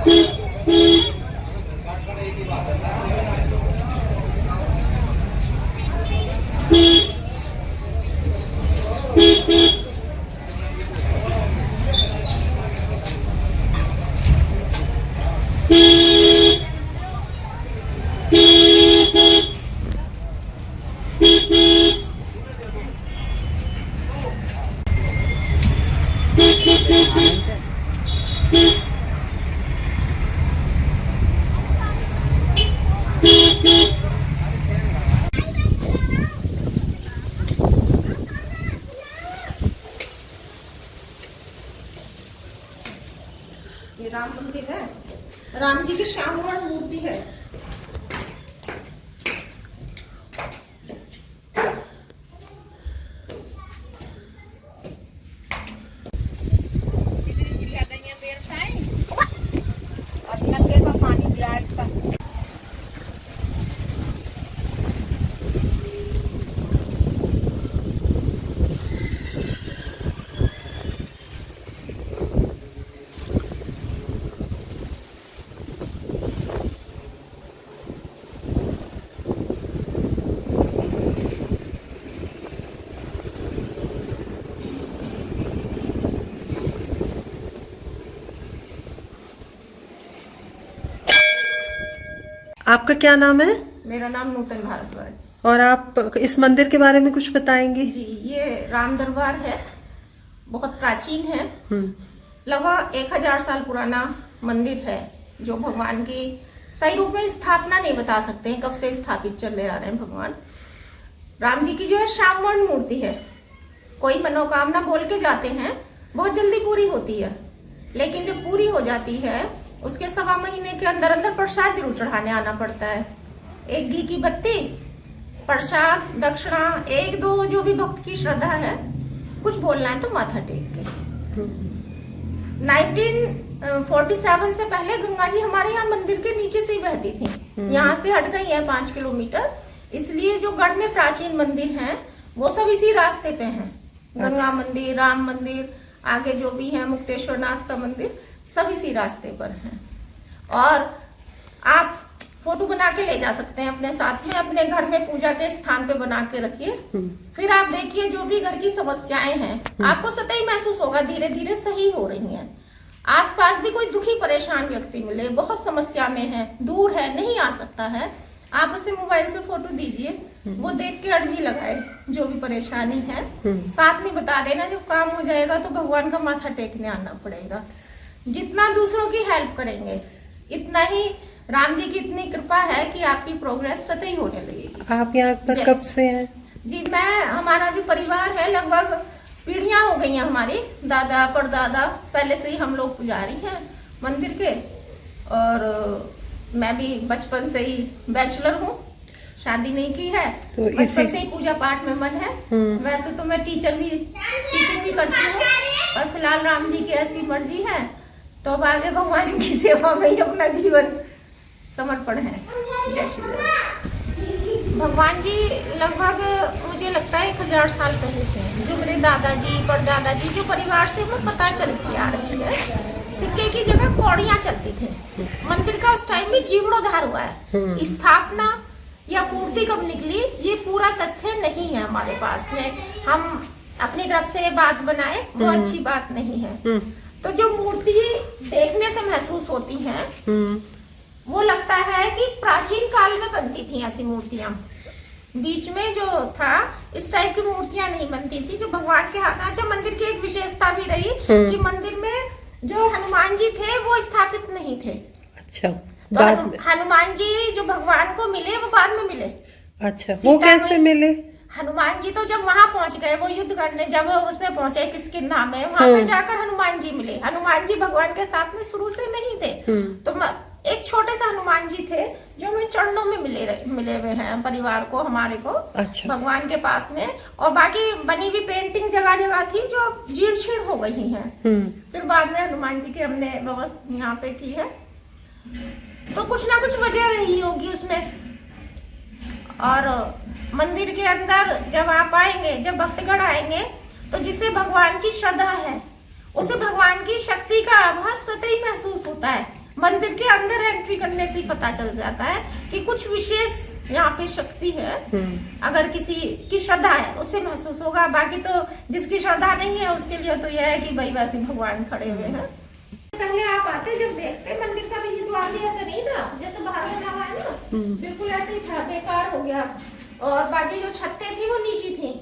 ये राम मंदिर है, राम जी की श्यामवर्ण मूर्ति है। आपका क्या नाम है? मेरा नाम नूतन भारद्वाज। और आप इस मंदिर के बारे में कुछ बताएंगी? जी, ये राम दरबार है, बहुत प्राचीन है। लगभग 1000 साल पुराना मंदिर है, जो भगवान की सही रूप में स्थापना नहीं बता सकते हैं, कब से स्थापित चले आ रहे हैं भगवान। राम जी की जो है श्यामवर्ण मूर्ति है। कोई मनोकामना बोल के जाते हैं, बहुत जल्दी पूरी होती है, लेकिन जब पूरी हो जाती है उसके 1.25 महीने के अंदर अंदर प्रसाद जरूर चढ़ाने आना पड़ता है। एक घी की बत्ती, प्रसाद, दक्षिणा, 1-2 जो भी भक्त की श्रद्धा है, कुछ बोलना है तो माथा टेक के। 1947 से पहले गंगा जी हमारे यहाँ मंदिर के नीचे से ही बहती थी। यहाँ से हट गई है 5 किलोमीटर, इसलिए जो गढ़ में प्राचीन मंदिर हैं वो सब इसी रास्ते पे हैं। गंगा मंदिर, राम मंदिर, आगे जो भी है मुक्तेश्वर नाथ का मंदिर, सब इसी रास्ते पर हैं। और आप फोटो बना के ले जा सकते हैं अपने साथ में, अपने घर में पूजा के स्थान पे बना के रखिए। फिर आप देखिए जो भी घर की समस्याएं हैं, आपको स्वतः ही महसूस होगा धीरे धीरे सही हो रही हैं। आसपास भी कोई दुखी परेशान व्यक्ति मिले, बहुत समस्या में है, दूर है, नहीं आ सकता है, आप उसे मोबाइल से फोटो दीजिए, वो देख के अर्जी लगाए जो भी परेशानी है, साथ में बता देना। जब काम हो जाएगा तो भगवान का माथा टेकने आना पड़ेगा। जितना दूसरों की हेल्प करेंगे, इतना ही राम जी की इतनी कृपा है कि आपकी प्रोग्रेस सतही होने लगेगी। आप यहाँ पर कब से हैं? जी, हमारा जो परिवार है लगभग पीढ़ियां हो गई हैं हमारी, दादा परदादा पहले से ही हम लोग पुजारी हैं मंदिर के। और मैं भी बचपन से ही बैचलर हूँ, शादी नहीं की है, तो बचपन से ही पूजा पाठ में मन है। वैसे तो मैं टीचिंग भी करती हूँ, और फिलहाल राम जी की ऐसी मर्जी है तो अब आगे भगवान की सेवा में ही अपना जीवन समर्पण है। जय श्री राम। भगवान जी लगभग मुझे लगता है 1000 साल पहले से, जो मेरे दादाजी परदादाजी जो परिवार से हमें पता चलती आ रही है, सिक्के की जगह कौड़ियां चलती थी। मंदिर का उस टाइम में जीर्णोद्धार हुआ है। स्थापना या मूर्ति कब निकली ये पूरा तथ्य नहीं है हमारे पास में। हम अपनी तरफ से बात बनाए वो अच्छी बात नहीं है। तो जो मूर्ति देखने से महसूस होती हैं, वो लगता है कि प्राचीन काल में बनती थी ऐसी मूर्तियां। बीच में जो था इस टाइप की मूर्तियां नहीं बनती थी जो भगवान के हाथ। अच्छा, मंदिर की एक विशेषता भी रही कि मंदिर में जो हनुमान जी थे वो स्थापित नहीं थे। अच्छा, तो बाद में हनुमान जी जो भगवान को मिले वो बाद में मिले। अच्छा, वो कैसे मिले? हनुमान जी तो जब वहां पहुंच गए, वो युद्ध करने जब उसमें पहुंचे किष्किंधा में, वहां पे जाकर हनुमान जी मिले। हनुमान जी भगवान के साथ में शुरू से नहीं थे। तो एक छोटे से हनुमान जी थे जो हमें चरणों में मिले हुए हैं परिवार को, हमारे को। अच्छा। भगवान के पास में। और बाकी बनी हुई पेंटिंग जगह जगह थी जो जीर्ण शीर्ण हो गई हैं। फिर बाद में हनुमान जी की हमने व्यवस्था यहाँ पे की है। तो कुछ ना कुछ वजह रही होगी उसमें। और मंदिर के अंदर जब आप आएंगे, जब भक्तगण आएंगे, तो जिसे भगवान की श्रद्धा है उसे भगवान की शक्ति का आभास स्वतः ही महसूस होता है। मंदिर के अंदर एंट्री करने से ही पता चल जाता है कि कुछ विशेष यहाँ पे शक्ति है। अगर किसी की श्रद्धा है उसे महसूस होगा, बाकी तो जिसकी श्रद्धा नहीं है उसके लिए तो यह है कि भाई वैसे भगवान खड़े हुए हैं। पहले आप आते जब देखते मंदिर का, तो ये द्वार भी ऐसा नहीं था जैसे बाहर बना हुआ है ना, बिल्कुल ऐसे ही था, बेकार हो गया। और बाकी जो छतें थी वो नीची थी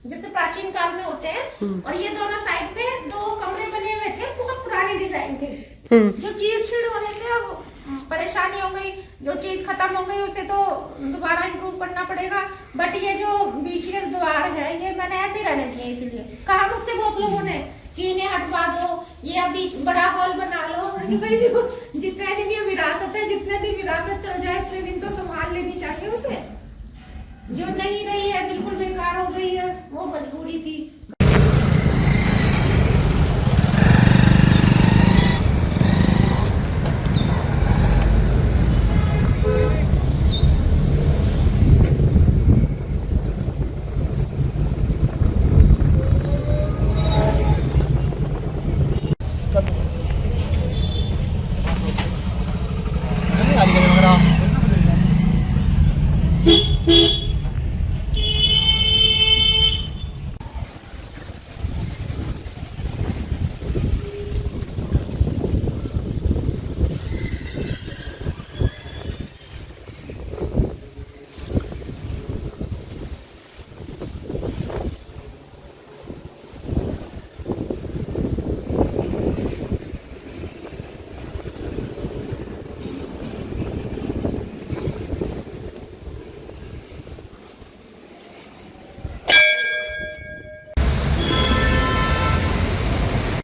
जैसे प्राचीन काल में होते हैं। और ये दोनों साइड पे 2 कमरे बने हुए थे, बहुत पुराने डिजाइन थे। जो चीड़ छीड़ होने से अब परेशानी हो गई, जो चीज खत्म हो गई उसे तो दोबारा इम्प्रूव करना पड़ेगा। बट ये जो बीच के द्वार है ये मैंने ऐसे रहने दिए, इसीलिए कहा मुझसे बहुत लोगों ने कि इन्हें हटवा दो, ये अभी बड़ा हॉल बना लो। भाई जितने दिन ये विरासत है, जितने दिन विरासत चल जाए उतने दिन तो संभाल लेनी चाहिए उसे। जो नहीं रही है, बिल्कुल बेकार हो गई है, वो मजबूरी थी।